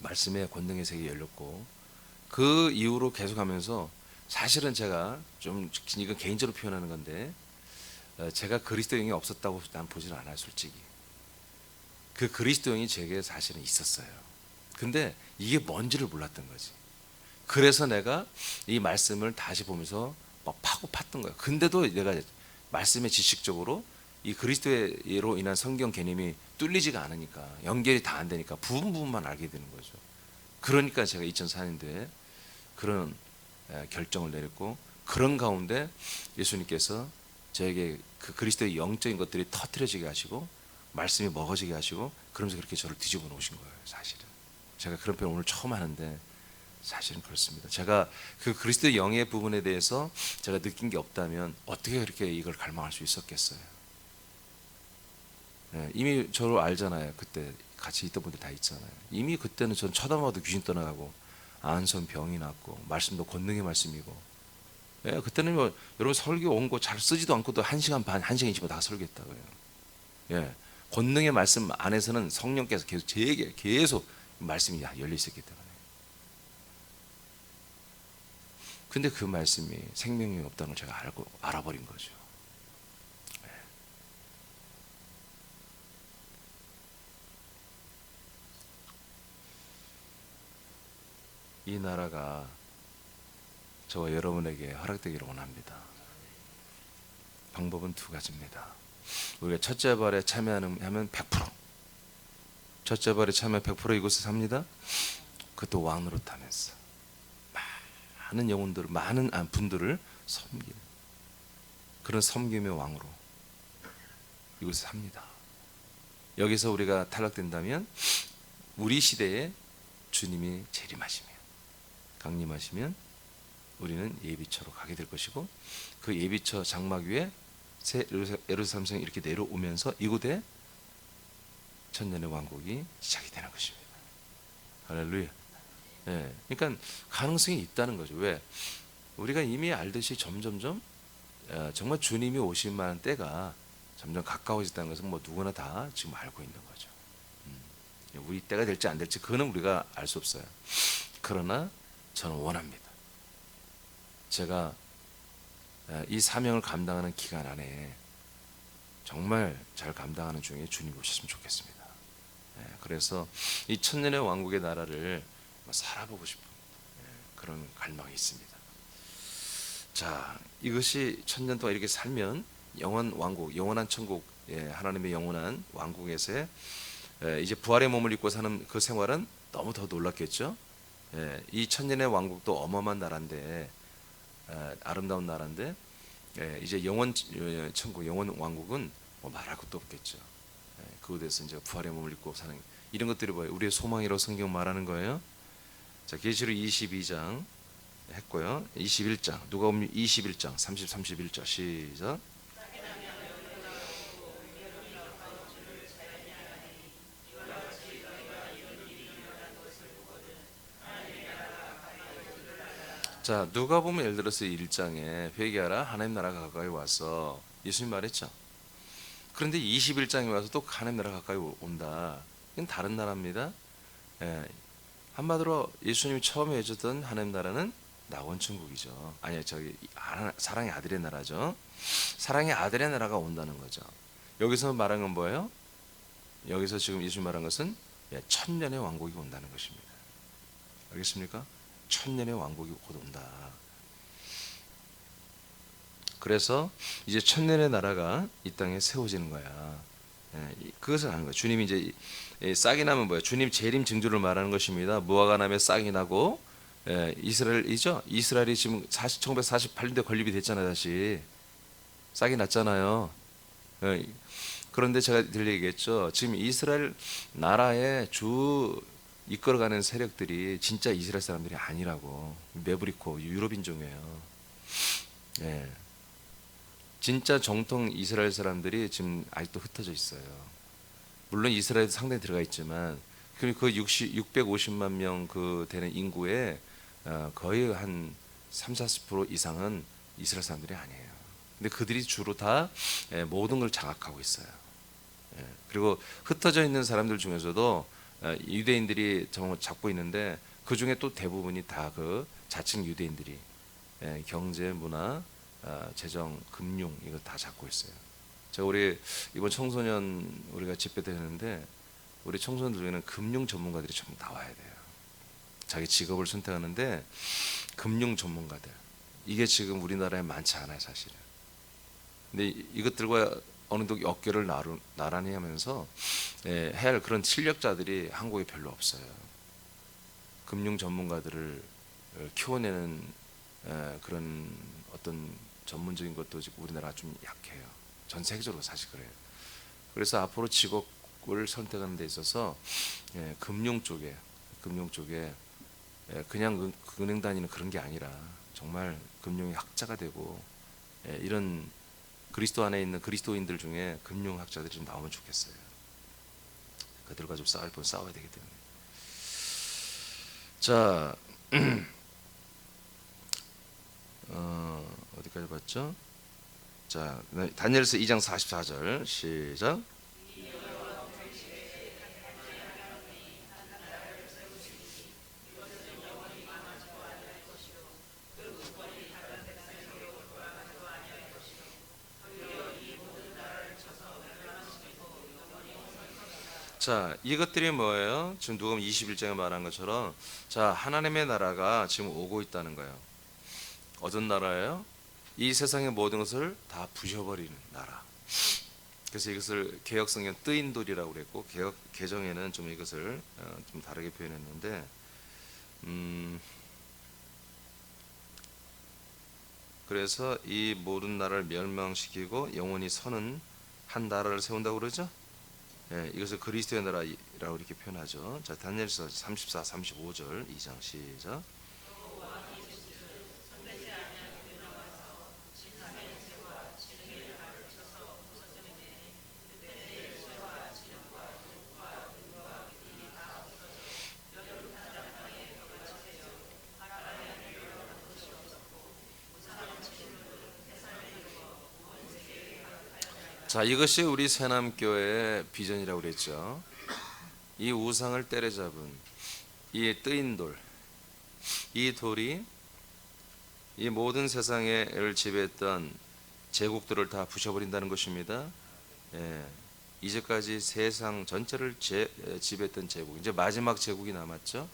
말씀의 권능의 세계 열렸고, 그 이후로 계속하면서 사실은 제가 좀, 이건 개인적으로 표현하는 건데, 제가 그리스도형이 없었다고 난 보지는 않아요. 솔직히 그 그리스도형이 제게 사실은 있었어요. 근데 이게 뭔지를 몰랐던 거지. 그래서 내가 이 말씀을 다시 보면서 막 파고 팠던 거야. 근데도 내가 말씀의 지식적으로 이 그리스도로 인한 성경 개념이 뚫리지가 않으니까, 연결이 다 안 되니까 부분만 알게 되는 거죠. 그러니까 제가 2004년도에 그런 결정을 내렸고, 그런 가운데 예수님께서 저에게 그 그리스도의 영적인 것들이 터트려지게 하시고 말씀이 먹어지게 하시고, 그러면서 그렇게 저를 뒤집어 놓으신 거예요. 사실은 제가 그런 표현 오늘 처음 하는데 사실은 그렇습니다. 제가 그 그리스도의 영의 부분에 대해서 제가 느낀 게 없다면 어떻게 그렇게 이걸 갈망할 수 있었겠어요. 네, 이미 저를 알잖아요. 그때 같이 있던 분들 다 있잖아요. 이미 그때는 전 쳐다봐도 귀신 떠나가고 안선 병이 났고 말씀도 권능의 말씀이고, 예, 그때는 뭐 여러분 설교 온 거 잘 쓰지도 않고도 1시간 반, 1시간 20분 다 설교했다고요. 예, 권능의 말씀 안에서는 성령께서 계속 제게 계속 말씀이 열려 있었기 때문에. 근데 그 말씀이 생명이 없다는 걸 제가 알아버린 거죠. 이 나라가 저와 여러분에게 허락되기를 원합니다. 방법은 두 가지입니다. 우리가 첫째 발에 참여하면 100%, 첫째 발에 참여 100% 이곳에 삽니다. 그것도 왕으로 타면서 많은 영혼들을, 많은 분들을 섬기는 그런 섬김의 왕으로 이곳에 삽니다. 여기서 우리가 탈락된다면 우리 시대에 주님이 재림하시면, 강림하시면 우리는 예비처로 가게 될 것이고, 그 예비처 장막 위에 새 예루살렘 성이 이렇게 내려오면서 이곳에 천년의 왕국이 시작이 되는 것입니다. 할렐루야. 예, 그러니까 가능성이 있다는 거죠. 왜? 우리가 이미 알듯이 점점점 정말 주님이 오실 만한 때가 점점 가까워졌다는 것은 뭐 누구나 다 지금 알고 있는 거죠. 우리 때가 될지 안 될지 그거는 우리가 알 수 없어요. 그러나 저는 원합니다. 제가 이 사명을 감당하는 기간 안에 정말 잘 감당하는 중에 주님이 오셨으면 좋겠습니다. 그래서 이 천년의 왕국의 나라를 살아보고 싶은 그런 갈망이 있습니다. 자, 이것이 천년 동안 이렇게 살면 영원 왕국, 영원한 천국, 하나님의 영원한 왕국에서의 이제 부활의 몸을 입고 사는 그 생활은 너무 더 놀랍겠죠. 이 천년의 왕국도 어마어마한 나라인데, 아름다운 나라인데, 이제 영원 천국, 영원 왕국은 뭐 말할 것도 없겠죠. 그곳에서 이제 부활의 몸을 입고 사는 이런 것들이 뭐예요? 우리의 소망이라고 성경 말하는 거예요. 자, 계시록 22장 했고요. 21장, 누가복음 21장 30, 31절 시작. 자, 누가복음 예를 들어서 1장에 회개하라 하나님 나라가 가까이 와서 예수님 말했죠. 그런데 21장에 와서 또 하나님 나라가 가까이 온다. 이건 다른 나라입니다. 한마디로 예수님이 처음에 해줬던 하나님 나라는 낙원 천국이죠. 아니, 저기 사랑의 아들의 나라죠. 사랑의 아들의 나라가 온다는 거죠. 여기서 말한 건 뭐예요? 여기서 지금 예수님 말한 것은 천년의 왕국이 온다는 것입니다. 알겠습니까? 천년의 왕국이 곧 온다. 그래서 이제 천년의 나라가 이 땅에 세워지는 거야. 그것을 하는 거예요. 주님이 이제 싹이 나면 뭐예요? 주님 재림 징조를 말하는 것입니다. 무화과 나무에 싹이 나고, 이스라엘이죠. 이스라엘이 지금 1948년대 건립이 됐잖아요. 다시 싹이 났잖아요. 그런데 제가 늘 얘기했죠. 지금 이스라엘 나라의 주 이끌어가는 세력들이 진짜 이스라엘 사람들이 아니라고. 메브리코 유럽인종이에요. 예. 진짜 정통 이스라엘 사람들이 지금 아직도 흩어져 있어요. 물론 이스라엘도 상당히 들어가 있지만 그 650만 명 그 되는 인구의 거의 한 30-40% 이상은 이스라엘 사람들이 아니에요. 근데 그들이 주로 다 모든 걸 장악하고 있어요. 그리고 흩어져 있는 사람들 중에서도 유대인들이 정말 잡고 있는데 그 중에 또 대부분이 다 그 자칭 유대인들이 경제, 문화, 재정, 금융 이거 다 잡고 있어요. 제가 우리 이번 청소년 우리가 집회 때 했는데 우리 청소년들 중에는 금융 전문가들이 좀 나와야 돼요. 자기 직업을 선택하는데 금융 전문가들 이게 지금 우리나라에 많지 않아요, 사실은. 근데 이것들과 어느 정도 어깨를 나란히 하면서 해야 할 그런 실력자들이 한국에 별로 없어요. 금융 전문가들을 키워내는 그런 어떤 전문적인 것도 지금 우리나라가 좀 약해요. 전 세계적으로 사실 그래요. 그래서 앞으로 직업을 선택하는 데 있어서 금융 쪽에 그냥 은행 다니는 그런 게 아니라 정말 금융의 학자가 되고 이런 그리스도 안에 있는 그리스도인들 중에 금융학자들이 좀 나오면 좋겠어요. 그들과 좀 싸워야 되기 때문에. 자, 어디까지 봤죠? 자, 다니엘서 2장 44절 시작. 자, 이것들이 뭐예요? 지금 누가복음 21장에 말한 것처럼 자, 하나님의 나라가 지금 오고 있다는 거예요. 어떤 나라예요? 이 세상의 모든 것을 다 부셔버리는 나라. 그래서 이것을 개혁성경 뜨인돌이라고 그랬고 개정에는 좀 이것을 좀 다르게 표현했는데 그래서 이 모든 나라를 멸망시키고 영원히 서는 한 나라를 세운다고 그러죠. 이것을 그리스도의 나라라고 이렇게 표현하죠. 자, 다니엘서 34, 35절 2장 시작. 자, 이것이 우리 새남교회의 비전이라고 그랬죠. 이 우상을 때려잡은 이 뜨인 돌, 이 돌이 이 모든 세상을 지배했던 제국들을 다 부셔버린다는 것입니다. 이제까지 세상 전체를 지배했던 제국, 이제 마지막 제국이 남았죠.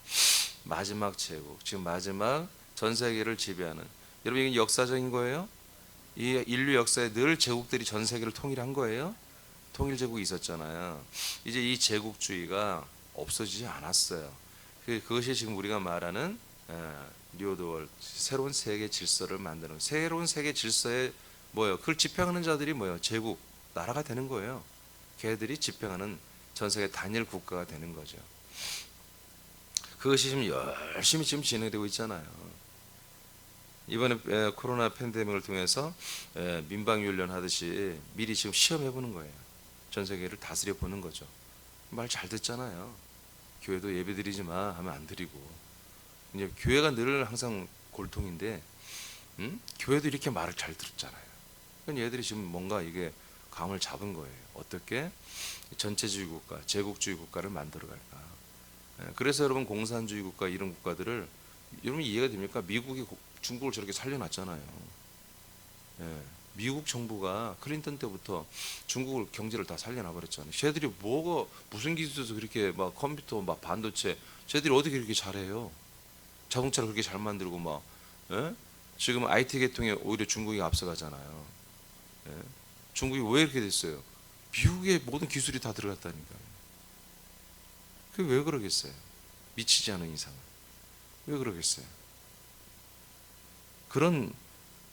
마지막 제국, 지금 마지막 전 세계를 지배하는. 여러분, 이게 역사적인 거예요. 이 인류 역사에 늘 제국들이 전 세계를 통일한 거예요. 통일 제국이 있었잖아요. 이제 이 제국주의가 없어지지 않았어요. 그것이 지금 우리가 말하는 뉴오드월, 새로운 세계 질서를 만드는, 새로운 세계 질서에 뭐예요? 그걸 집행하는 자들이 뭐예요? 제국, 나라가 되는 거예요. 걔들이 집행하는 전 세계 단일 국가가 되는 거죠. 그것이 지금 열심히 지금 진행되고 있잖아요. 이번에 코로나 팬데믹을 통해서 민방위훈련 하듯이 미리 지금 시험해 보는 거예요. 전 세계를 다스려 보는 거죠. 말 잘 듣잖아요. 교회도 예배 드리지 마 하면 안 드리고. 이제 교회가 늘 항상 골통인데, 교회도 이렇게 말을 잘 들었잖아요. 그러니까 얘들이 지금 뭔가 이게 감을 잡은 거예요. 어떻게 전체주의 국가, 제국주의 국가를 만들어 갈까. 그래서 여러분 공산주의 국가 이런 국가들을 여러분 이해가 됩니까? 미국이 중국을 저렇게 살려놨잖아요. 미국 정부가 클린턴 때부터 중국을 경제를 다 살려놔 버렸잖아요. 쟤들이 뭐가 무슨 기술에서 그렇게 막 컴퓨터 막 반도체 쟤들이 어떻게 그렇게 잘해요? 자동차를 그렇게 잘 만들고 막 지금 IT 계통에 오히려 중국이 앞서가잖아요. 중국이 왜 이렇게 됐어요? 미국의 모든 기술이 다 들어갔다니까요. 그게 왜 그러겠어요? 미치지 않은 이상은 왜 그러겠어요? 그런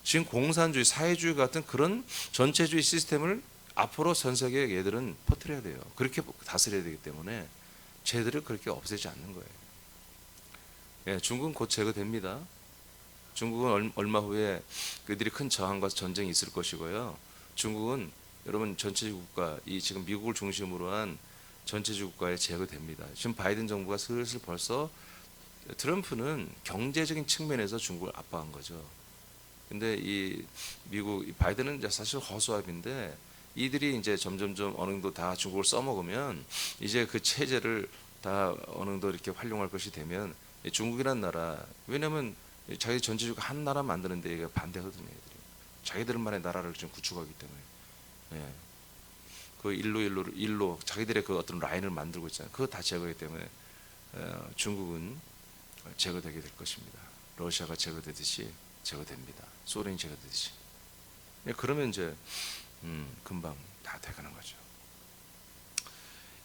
지금 공산주의, 사회주의 같은 그런 전체주의 시스템을 앞으로 전 세계 얘들은 퍼뜨려야 돼요. 그렇게 다스려야 되기 때문에 쟤들을 그렇게 없애지 않는 거예요. 예, 중국은 곧 제거됩니다. 중국은 얼마 후에 그들이 큰 저항과 전쟁이 있을 것이고요. 중국은 여러분 전체주의 국가, 이 지금 미국을 중심으로 한 전체주의 국가에 제거됩니다. 지금 바이든 정부가 슬슬 벌써 트럼프는 경제적인 측면에서 중국을 압박한 거죠. 근데 이 미국 이 바이든은 이제 사실 허수아비인데 이들이 이제 점점점 어느 정도 다 중국을 써먹으면 이제 그 체제를 다 어느 정도 이렇게 활용할 것이 되면 중국이란 나라, 왜냐면 자기 전체주의가 한 나라 만드는데 이게 반대하거든요. 애들이. 자기들만의 나라를 좀 구축하기 때문에. 예. 그 일로 자기들의 그 어떤 라인을 만들고 있잖아요. 그거 다 제거하기 때문에 중국은 제거되게 될 것입니다. 러시아가 제거되듯이 제거됩니다. 소련이 제거되듯이. 예, 그러면 이제 금방 다 돼가는 거죠.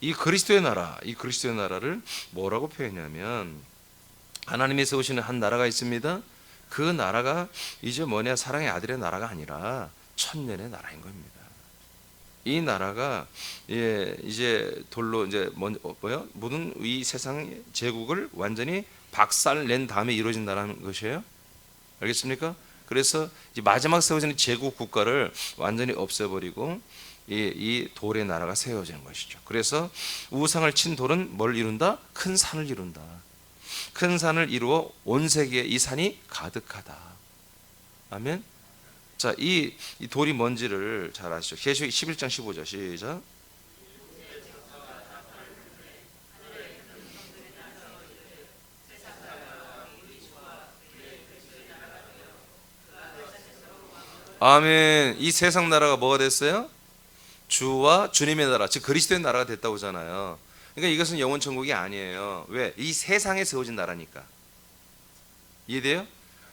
이 그리스도의 나라를 뭐라고 표현하냐면 하나님이 세우시는 한 나라가 있습니다. 그 나라가 이제 뭐냐, 사랑의 아들의 나라가 아니라 천년의 나라인 겁니다. 이 나라가 이제 돌로 이제 모든 이 세상 제국을 완전히 박살낸 다음에 이루어진 나라는 것이에요. 알겠습니까? 그래서 이제 마지막 세워지는 제국 국가를 완전히 없애버리고 이 돌의 나라가 세워지는 것이죠. 그래서 우상을 친 돌은 뭘 이룬다? 큰 산을 이룬다. 큰 산을 이루어 온 세계에 이 산이 가득하다. 아멘. 자, 이 돌이 뭔지를 잘 아시죠? 계시록 11장 15절 시작. 아멘. 이 세상 나라가 뭐가 됐어요? 주와 주님의 나라, 즉 그리스도의 나라가 됐다고 하잖아요. 그러니까 이것은 영원 천국이 아니에요. 왜? 이 세상에 세워진 나라니까. 이해돼요?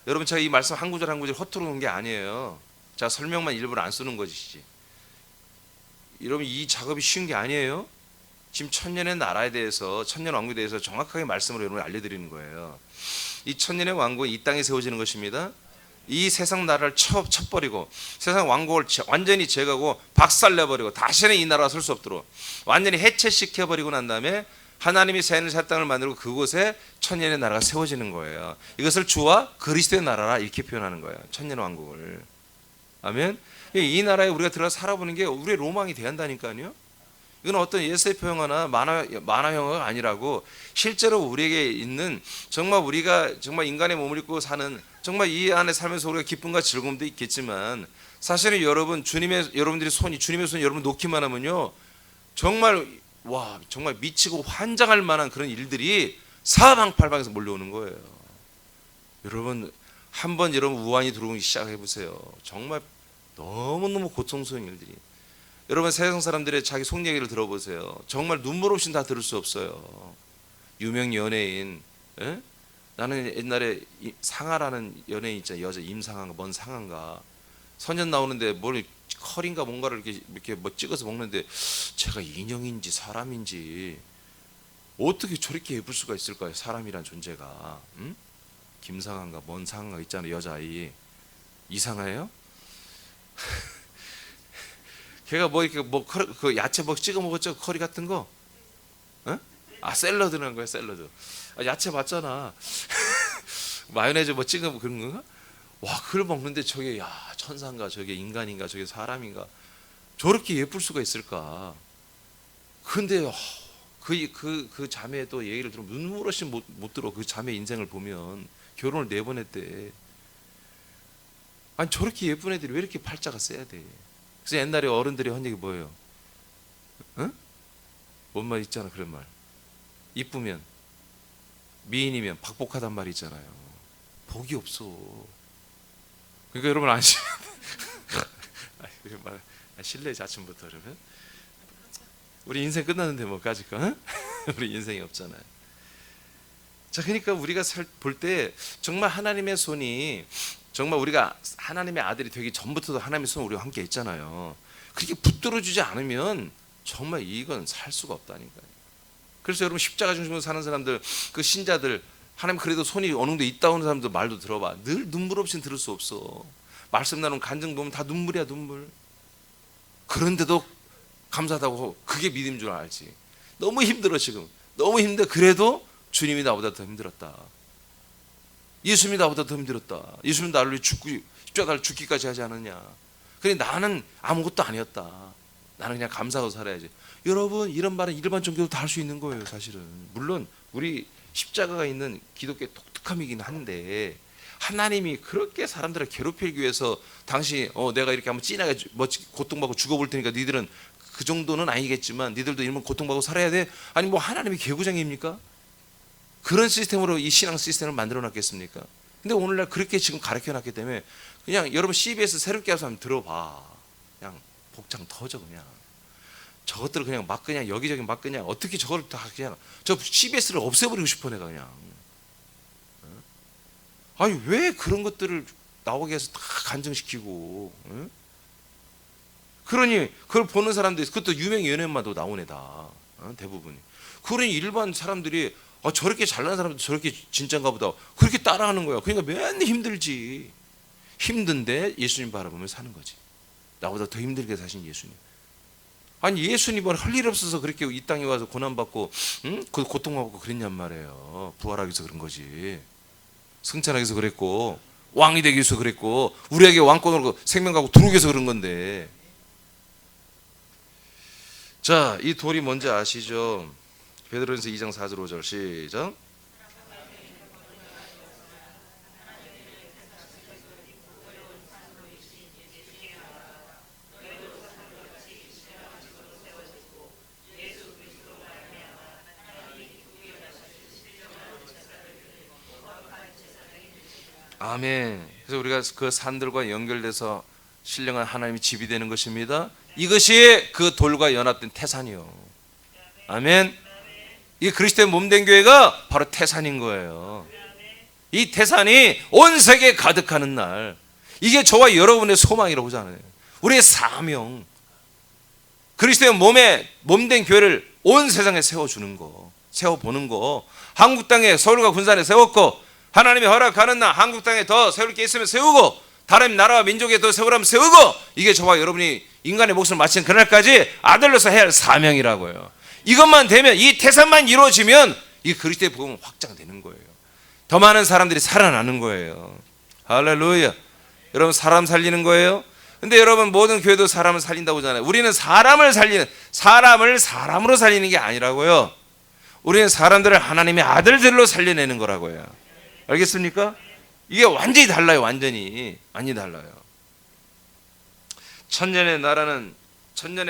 여러분, 제가 이 말씀 한 구절 한 구절 허투루 놓은 게 아니에요. 제가 설명만 일부러 안 쓰는 것이지. 여러분, 이 작업이 쉬운 게 아니에요. 지금 천년의 나라에 대해서, 천년 왕국에 대해서 정확하게 말씀을 여러분 알려드리는 거예요. 이 천년의 왕국은 이 땅에 세워지는 것입니다. 이 세상 나라를 쳐버리고 세상 왕국을 완전히 제거하고 박살내버리고 다시는 이 나라가 설 수 없도록 완전히 해체시켜버리고 난 다음에 하나님이 새하늘 새 땅을 만들고 그곳에 천년의 나라가 세워지는 거예요. 이것을 주와 그리스도의 나라라 이렇게 표현하는 거예요. 천년 왕국을. 아멘. 이 나라에 우리가 들어가 살아보는 게 우리의 로망이 돼야 한다니까요. 이건 어떤 SF 영화나 만화 영화가 아니라고 실제로 우리에게 있는, 정말 우리가 정말 인간의 몸을 입고 사는, 정말 이 안에 살면서 우리가 기쁨과 즐거움도 있겠지만 사실은 여러분들이 주님의 손이 여러분 놓기만 하면요, 정말 정말 미치고 환장할 만한 그런 일들이 사방팔방에서 몰려오는 거예요. 여러분, 한번 여러분 우환이 들어오기 시작해 보세요. 정말 너무너무 고통스러운 일들이. 여러분, 세상 사람들의 자기 속 얘기를 들어보세요. 정말 눈물 없이 다 들을 수 없어요. 유명 연예인, 나는 옛날에 상아라는 연예인 있잖아요. 여자 임상한가 뭔 상한가 선전 나오는데 뭘 컬인가 뭔가를 이렇게 뭐 찍어서 먹는데 제가 인형인지 사람인지 어떻게 저렇게 예쁠 수가 있을까요? 사람이란 존재가. 김상한가 뭔 상한가 있잖아요. 여자아이. 이상해요? 걔가 뭐 이렇게 그 야채 뭐 찍어 먹었죠? 커리 같은 거? 샐러드라는 거야, 샐러드. 야채 맞잖아. 마요네즈 뭐 찍어 그런 건가? 와, 그걸 먹는데 저게 천사인가, 저게 인간인가, 저게 사람인가, 저렇게 예쁠 수가 있을까? 근데 그 자매의 또 얘기를 들으면 눈물 없이 못 들어. 그 자매 인생을 보면 결혼을 4번 했대. 아니, 저렇게 예쁜 애들이 왜 이렇게 팔자가 세야 돼? 그래서 옛날에 어른들이 한 얘기 뭐예요? 뭔 말 있잖아, 그런 말. 이쁘면, 미인이면 박복하단 말이 있잖아요. 복이 없어. 그러니까 여러분 안심. 실례지, 아침부터. 그러면 우리 인생 끝났는데 뭐까짓 거? 우리 인생이 없잖아요. 자, 그러니까 우리가 볼 때 정말 하나님의 손이, 정말 우리가 하나님의 아들이 되기 전부터도 하나님의 손이 우리와 함께 있잖아요. 그렇게 붙들어주지 않으면 정말 이건 살 수가 없다니까요. 그래서 여러분, 십자가 중심으로 사는 사람들, 그 신자들, 하나님 그래도 손이 어느 정도 있다 오는 사람들 말도 들어봐. 늘 눈물 없이는 들을 수 없어. 말씀 나누는 간증 보면 다 눈물이야, 눈물. 그런데도 감사하다고, 그게 믿음 줄 알지. 너무 힘들어 지금. 너무 힘든데 그래도 주님이 나보다 더 힘들었다. 예수님이 나보다 더 힘들었다. 예수님이 나를 위해 십자가를 죽기까지 하지 않았냐. 그래 나는 아무것도 아니었다. 나는 그냥 감사하고 살아야지. 여러분 이런 말은 일반 종교도 다 할 수 있는 거예요. 사실은 물론 우리 십자가가 있는 기독교의 독특함이긴 한데 하나님이 그렇게 사람들을 괴롭히기 위해서 당시 내가 이렇게 한번 찐하게 멋지게 고통받고 죽어볼 테니까 니들은 그 정도는 아니겠지만 니들도 이러면 고통받고 살아야 돼? 아니 뭐 하나님이 개구장입니까? 그런 시스템으로 이 신앙 시스템을 만들어 놨겠습니까? 근데 오늘날 그렇게 지금 가르쳐 놨기 때문에 그냥 여러분 CBS 새롭게 와서 한번 들어봐. 그냥 복장 터져 그냥. 저것들을 그냥 막 그냥 여기저기 막 그냥 어떻게 저걸 다 그냥 저 CBS를 없애버리고 싶어 내가 그냥. 아니 왜 그런 것들을 나오게 해서 다 간증시키고 그러니 그걸 보는 사람들이 그것도 유명 연예인마도 나오네 다 대부분이. 그러니 일반 사람들이 저렇게 잘난 사람도 저렇게 진짠가 보다 그렇게 따라하는 거야. 그러니까 맨날 힘들지. 힘든데 예수님 바라보며 사는 거지. 나보다 더 힘들게 사신 예수님. 아니 예수님은 할 일 없어서 그렇게 이 땅에 와서 고난받고 그 고통받고 그랬냔 말이에요. 부활하기 위해서 그런 거지. 승천하기 위해서 그랬고 왕이 되기 위해서 그랬고 우리에게 왕권으로 생명 갖고 들어오기 위해서 그런 건데. 자, 이 돌이 뭔지 아시죠? 베드로전서 2장 4절 5절 시작. 아멘. 그래서 우리가 그 산들과 연결돼서 신령한 하나님이 집이 되는 것입니다. 이것이 그 돌과 연합된 태산이요. 아멘. 이 그리스도의 몸된 교회가 바로 태산인 거예요. 이 태산이 온 세계에 가득하는 날, 이게 저와 여러분의 소망이라고 하잖아요. 우리의 사명, 그리스도의 몸된 교회를 온 세상에 세워주는 거, 세워보는 거. 한국 땅에 서울과 군산에 세웠고 하나님이 허락하는 날 한국 땅에 더 세울 게 있으면 세우고 다른 나라와 민족에 더 세우라면 세우고, 이게 저와 여러분이 인간의 몫을 마치는 그날까지 아들로서 해야 할 사명이라고요. 이것만 되면, 이 태산만 이루어지면 이 그리스도의 복음은 확장되는 거예요. 더 많은 사람들이 살아나는 거예요. 할렐루야. 여러분 사람 살리는 거예요. 근데 여러분 모든 교회도 사람을 살린다고 하잖아요. 우리는 사람을 사람으로 살리는 게 아니라고요. 우리는 사람들을 하나님의 아들들로 살려내는 거라고요. 알겠습니까? 이게 완전히 달라요. 완전히 달라요. 천년의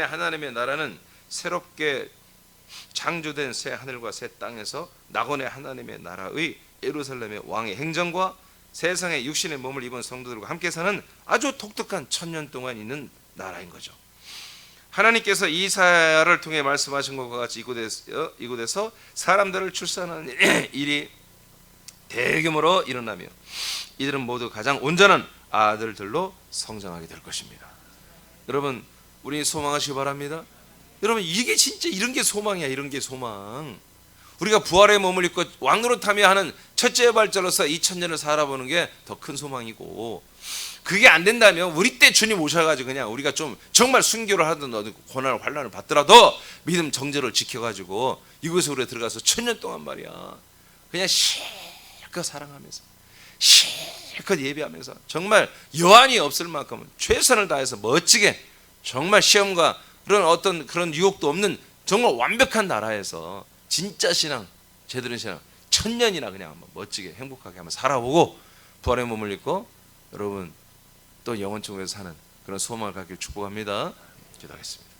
하나님의 나라는 새롭게 창조된 새 하늘과 새 땅에서 낙원의 하나님의 나라의 예루살렘의 왕의 행정과 세상에 육신의 몸을 입은 성도들과 함께 사는 아주 독특한 천년 동안 있는 나라인 거죠. 하나님께서 이사야를 통해 말씀하신 것과 같이 이곳에서 사람들을 출산하는 일이 대규모로 일어나며 이들은 모두 가장 온전한 아들들로 성장하게 될 것입니다. 여러분 우리 소망하시기 바랍니다. 여러분 이게 진짜 이런 게 소망이야. 이런 게 소망. 우리가 부활의 몸을 입고 왕노릇하며 하는 첫째 발자로서 2000년을 살아보는 게 더 큰 소망이고, 그게 안 된다면 우리 때 주님 오셔가지고 그냥 우리가 좀 정말 순교를 하든 고난을 환난을 받더라도 믿음 정절을 지켜가지고 이곳에 우리가 들어가서 1000년 동안 말이야 그냥 실컷 사랑하면서 실컷 예배하면서 정말 여한이 없을 만큼 최선을 다해서 멋지게 정말 시험과 그런 유혹도 없는 정말 완벽한 나라에서 진짜 신앙, 제대로 신앙 1000년이나 그냥 한번 멋지게 행복하게 한번 살아보고 부활의 몸을 입고 여러분 또 영원 천국에서 사는 그런 소망을 갖길 축복합니다. 기도하겠습니다.